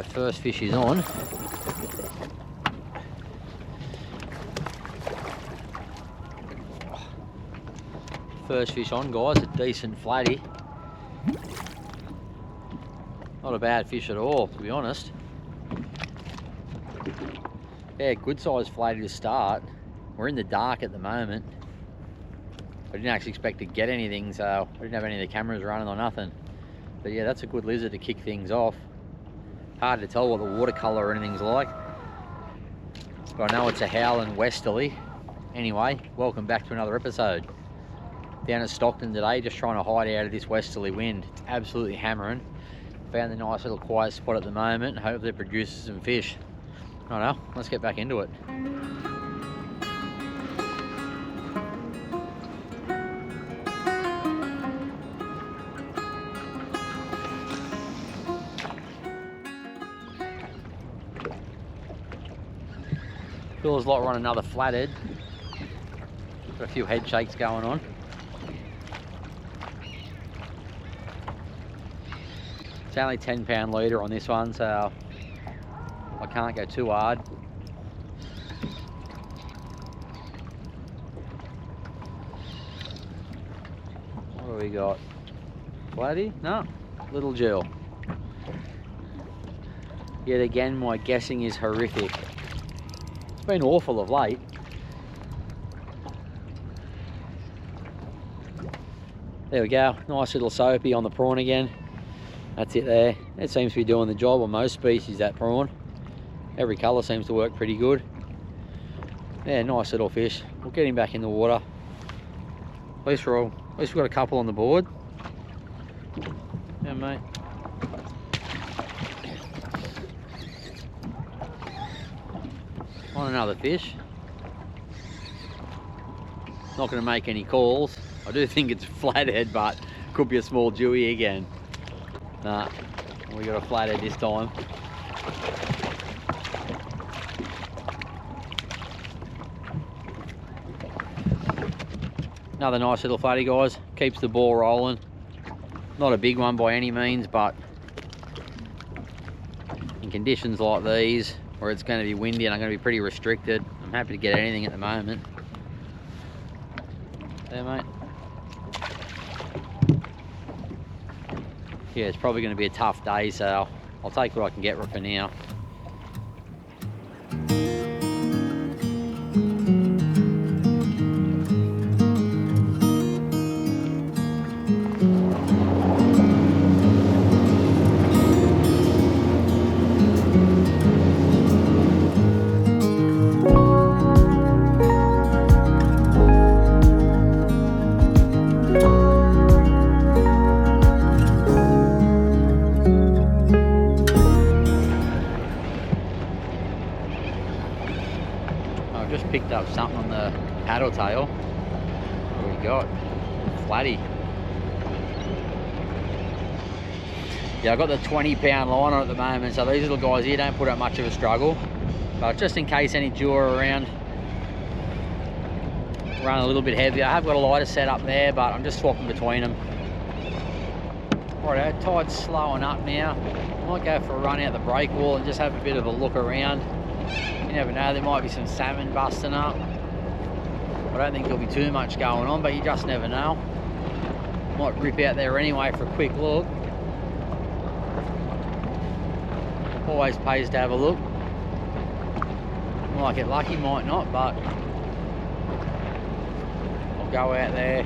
Righto, first fish is on. First fish on, guys, a decent flatty. Not a bad fish at all, to be honest. Yeah, good sized flatty to start. We're in the dark at the moment. I didn't actually expect to get anything, so I didn't have any of the cameras running or nothing. But yeah, that's a good lizard to kick things off. Hard to tell what the watercolour or anything's like. But I know it's a howling westerly. Anyway, welcome back to another episode. Down at Stockton today, just trying to hide out of this westerly wind. It's absolutely hammering. Found a nice little quiet spot at the moment. Hopefully it produces some fish. I don't know, let's get back into it. Feels like we're on another flathead. Got a few head shakes going on. It's only 10-pound leader on this one, so I can't go too hard. What do we got? Flatty? No, little Jill. Yet again, my guessing is horrific. It's been awful of late. There we go, nice little soapy on the prawn again. That's it there. It seems to be doing the job on most species, that prawn. Every colour seems to work pretty good. Yeah, nice little fish. We'll get him back in the water. At least we've got a couple on the board. Yeah, mate. On another fish. Not going to make any calls. I do think it's a flathead, but could be a small dewy again. Nah, we got a flathead this time. Another nice little flatty, guys. Keeps the ball rolling. Not a big one by any means, but in conditions like these, where it's going to be windy and I'm going to be pretty restricted, I'm happy to get anything at the moment. There, mate. Yeah, it's probably going to be a tough day, so I'll take what I can get for now. Picked up something on the paddle tail. What do we got? Flatty. Yeah, I've got the 20-pound line on at the moment, so these little guys here don't put up much of a struggle. But just in case any jaw are around, run a little bit heavier. I have got a lighter set up there, but I'm just swapping between them. Righto, tide's slowing up now. Might go for a run out the breakwall and just have a bit of a look around. You never know, there might be some salmon busting up. I don't think there'll be too much going on, but you just never know. Might rip out there anyway for a quick look. Always pays to have a look. Might get lucky, might not, but I'll go out there,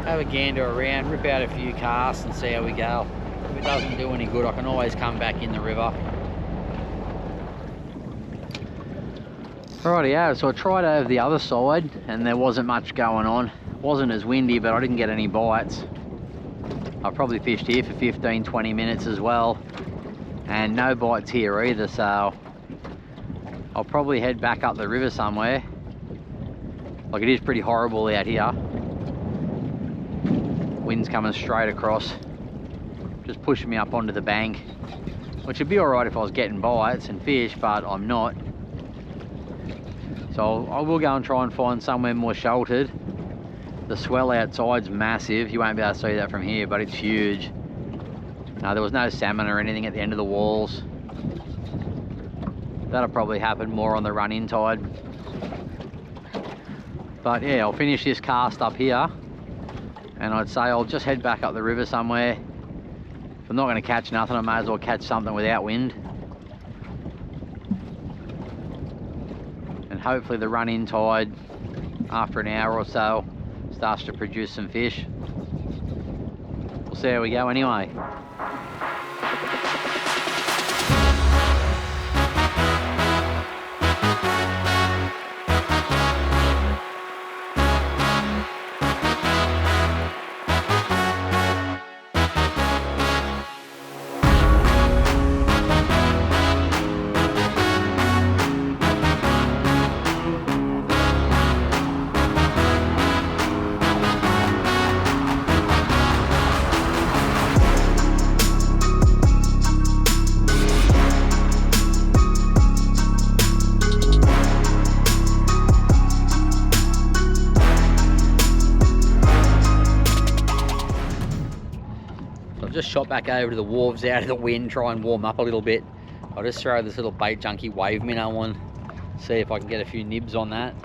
have a gander around, rip out a few casts and see how we go. If it doesn't do any good, I can always come back in the river. Rightio, so I tried over the other side and there wasn't much going on. It wasn't as windy, but I didn't get any bites. I probably fished here for 15-20 minutes as well, and no bites here either, so I'll probably head back up the river somewhere. Like, it is pretty horrible out here. Wind's coming straight across, just pushing me up onto the bank, which would be alright if I was getting bites and fish, but I'm not. So I will go and try and find somewhere more sheltered. The swell outside's massive. You won't be able to see that from here, but it's huge. No, there was no salmon or anything at the end of the walls. That'll probably happen more on the run-in tide. But yeah, I'll finish this cast up here, and I'd say I'll just head back up the river somewhere. If I'm not going to catch nothing, I may as well catch something without wind. And hopefully the run-in tide, after an hour or so, starts to produce some fish. We'll see how we go anyway. Just shot back over to the wharves out of the wind, try and warm up a little bit. I'll just throw this little Bait Junkie wave minnow on, see if I can get a few nibs on that.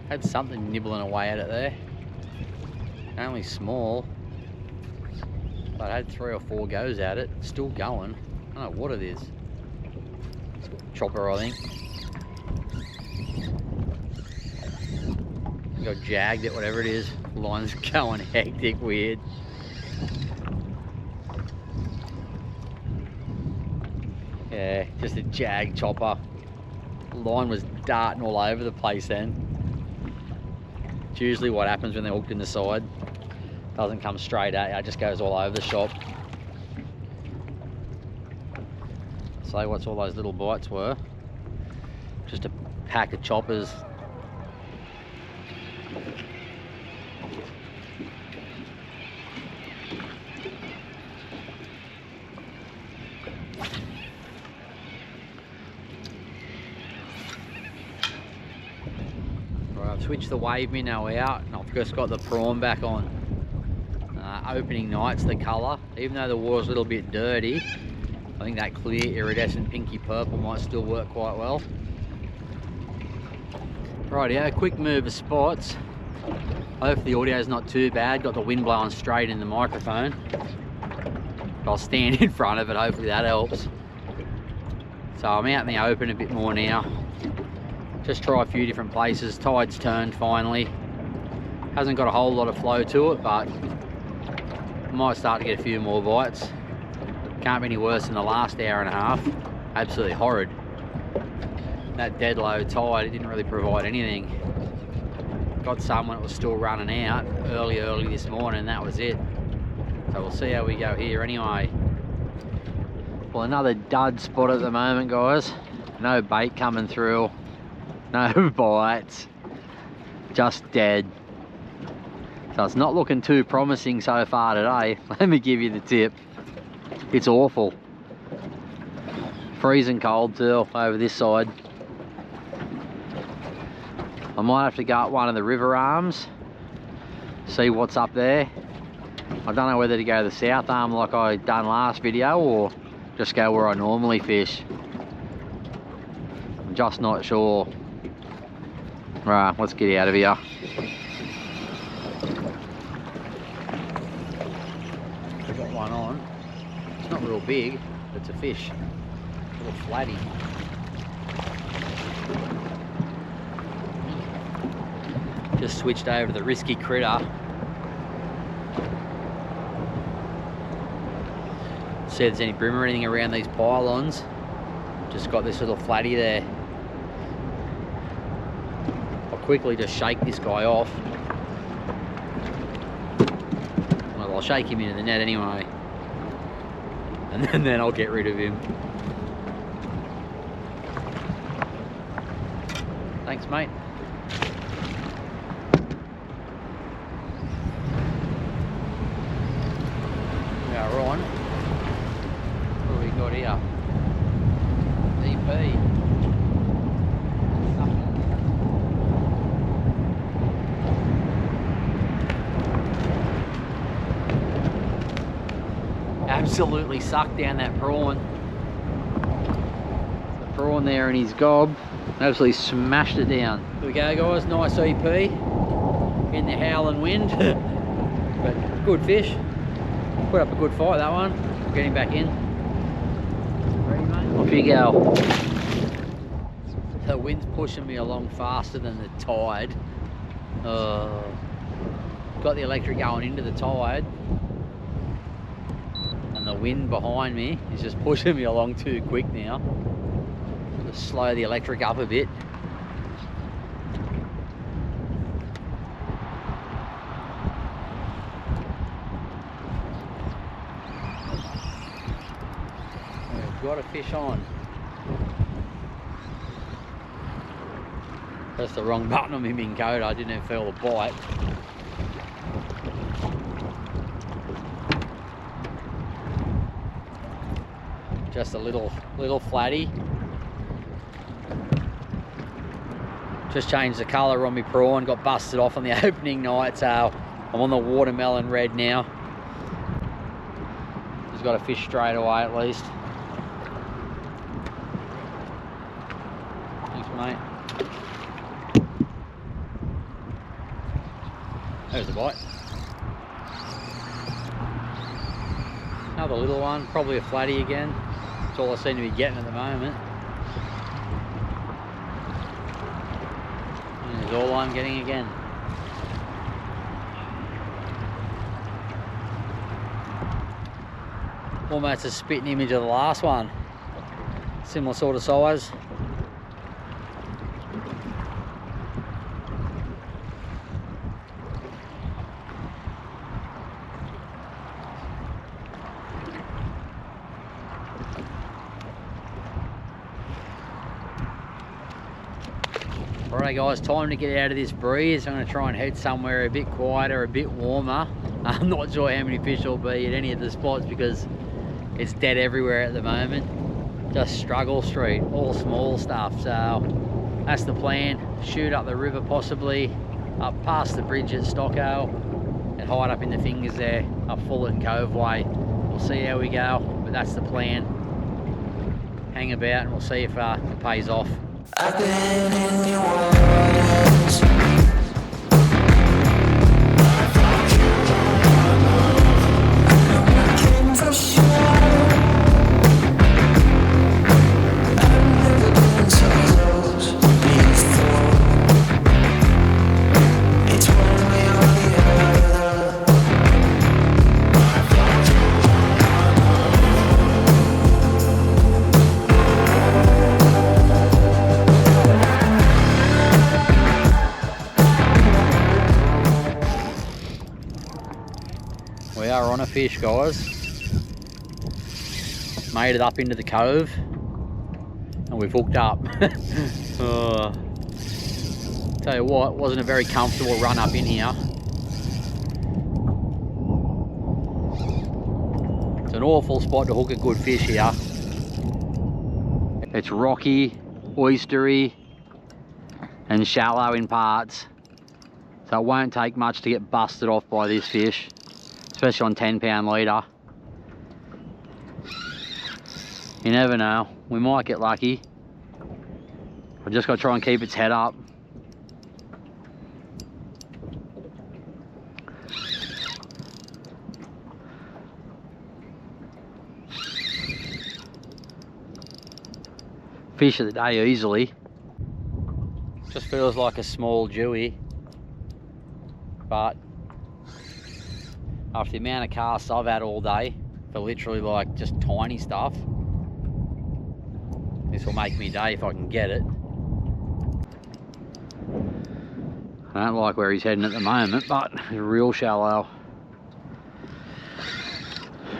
Had something nibbling away at it there. Only small, but I had 3 or 4 goes at it. It's still going. I don't know what it is. Chopper, I think. Got jagged at whatever it is. Line's going hectic, weird. Yeah, just a jag chopper. Line was darting all over the place then. It's usually what happens when they're hooked in the side. Doesn't come straight at you, it just goes all over the shop. So what's all those little bites were? Just a pack of choppers. Right, I've switched the wave minnow out and I've just got the prawn back on. Opening night's the colour. Even though the water's a little bit dirty, I think that clear iridescent pinky purple might still work quite well. Rightio, quick move of spots. Hopefully the audio's not too bad. Got the wind blowing straight in the microphone. I'll stand in front of it, hopefully that helps. So I'm out in the open a bit more now. Just try a few different places. Tide's turned finally. Hasn't got a whole lot of flow to it, but might start to get a few more bites. Can't be any worse than the last hour and a half. Absolutely horrid. That dead low tide, it didn't really provide anything. Got some when it was still running out early this morning, and that was it. So we'll see how we go here anyway. Well, another dud spot at the moment, guys. No bait coming through. No bites. Just dead. So it's not looking too promising so far today. Let me give you the tip. It's awful. Freezing cold too over this side. I might have to go up one of the river arms, see what's up there. I don't know whether to go to the south arm like I done last video or just go where I normally fish. I'm just not sure. Right, let's get out of here. I've got one on. It's not real big, but it's a fish. A little flatty. Just switched over to the risky critter. See if there's any bream or anything around these pylons. Just got this little flatty there. I'll quickly just shake this guy off. Well, I'll shake him into the net anyway. And then I'll get rid of him. Thanks, mate. Yeah, Ryan. What have we got here? EP. absolutely sucked down that prawn. The prawn there in his gob, absolutely smashed it down. Here we go guys, nice EP in the howling wind. But good fish. Put up a good fight that one. Get him back in. Ready mate? Off you go. The wind's pushing me along faster than the tide. Got the electric going into the tide, and the wind behind me is just pushing me along too quick now. Just slow the electric up a bit. We've got a fish on. Pressed the wrong button on my Minn Kota, I didn't even feel the bite. Just a little flatty. Just changed the colour on my prawn, got busted off on the opening night, so I'm on the watermelon red now. He's got a fish straight away at least. Thanks mate. There's the bite. Another little one, probably a flatty again. That's all I seem to be getting at the moment. And there's all I'm getting again. Almost a spitting image of the last one. Similar sort of size. Alright guys, time to get out of this breeze. I'm going to try and head somewhere a bit quieter, a bit warmer. I'm not sure how many fish will be at any of the spots because it's dead everywhere at the moment. Just struggle street, all small stuff. So that's the plan. Shoot up the river possibly, up past the bridge at Stocko and hide up in the fingers there, up Fullerton Cove way. We'll see how we go, but that's the plan. Hang about and we'll see if it pays off. I've been in your waters. I came for sure. I've never been so close before. It's one way or the other. We are on a fish, guys. Made it up into the cove and we've hooked up. Tell you what, it wasn't a very comfortable run up in here. It's an awful spot to hook a good fish here. It's rocky, oystery and shallow in parts, so it won't take much to get busted off by this fish, especially on 10-pound leader. You never know, we might get lucky. I've just got to try and keep its head up. Fish of the day easily. Just feels like a small dewy, but after the amount of casts I've had all day for literally like just tiny stuff, this will make me day if I can get it. I don't like where he's heading at the moment, but it's real shallow.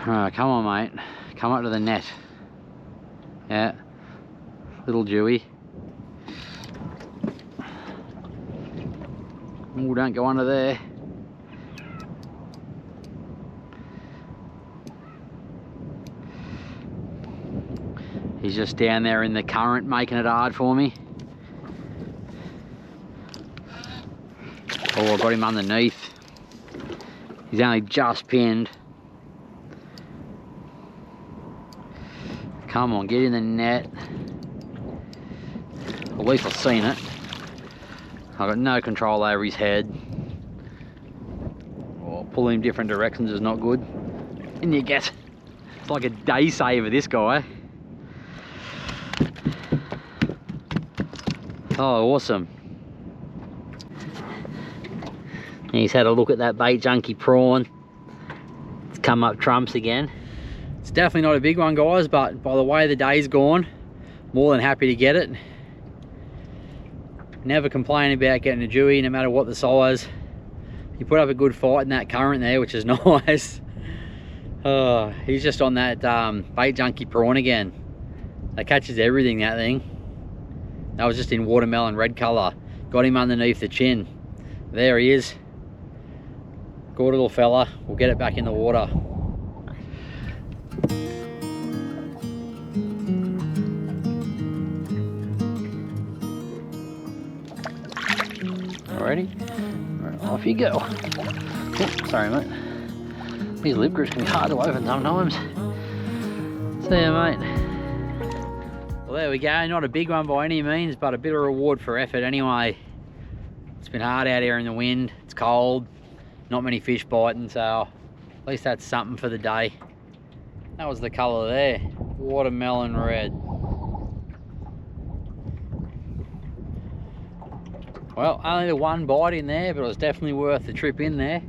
Alright, come on mate, come up to the net. Yeah, little dewy. Oh, don't go under there. He's just down there in the current making it hard for me. Oh, I got him underneath. He's only just pinned. Come on, get in the net. At least I've seen it. I've got no control over his head. Oh, pulling him different directions is not good. And you get, it's like a day saver, this guy. Oh, awesome. He's had a look at that Bait Junkie prawn. It's come up trumps again. It's definitely not a big one, guys, but by the way the day's gone, more than happy to get it. Never complain about getting a dewy, no matter what the size. You put up a good fight in that current there, which is nice. Oh, he's just on that Bait Junkie prawn again. That catches everything, that thing. That was just in watermelon red colour. Got him underneath the chin. There he is. Good little fella. We'll get it back in the water. Alrighty. Right, off you go. Oh, sorry, mate. These lip grips can be hard to open sometimes. See ya, mate. Well, there we go. Not a big one by any means, but a bit of reward for effort anyway. It's been hard out here in the wind. It's cold. Not many fish biting, so at least that's something for the day. That was the colour there. Watermelon red. Well, only the one bite in there, but it was definitely worth the trip in there.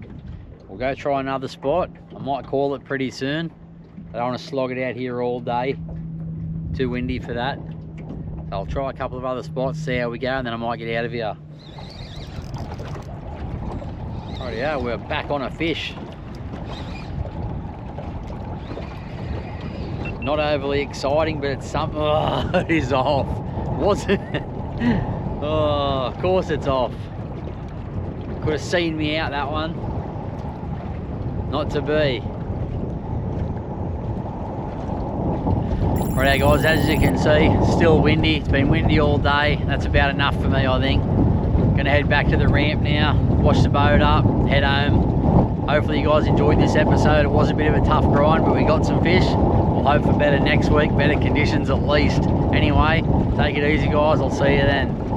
We'll go try another spot. I might call it pretty soon. I don't want to slog it out here all day. Too windy for that. So I'll try a couple of other spots, see how we go, and then I might get out of here. Rightio, we're back on a fish. Not overly exciting, but it's something. Oh, it is off. Was it? Oh, of course it's off. Could have seen me out, that one. Not to be. Right, guys, as you can see, still windy. It's been windy all day. That's about enough for me, I think. Gonna head back to the ramp now, wash the boat up, head home. Hopefully you guys enjoyed this episode. It was a bit of a tough grind, but we got some fish. We'll hope for better next week, better conditions at least. Anyway, take it easy, guys. I'll see you then.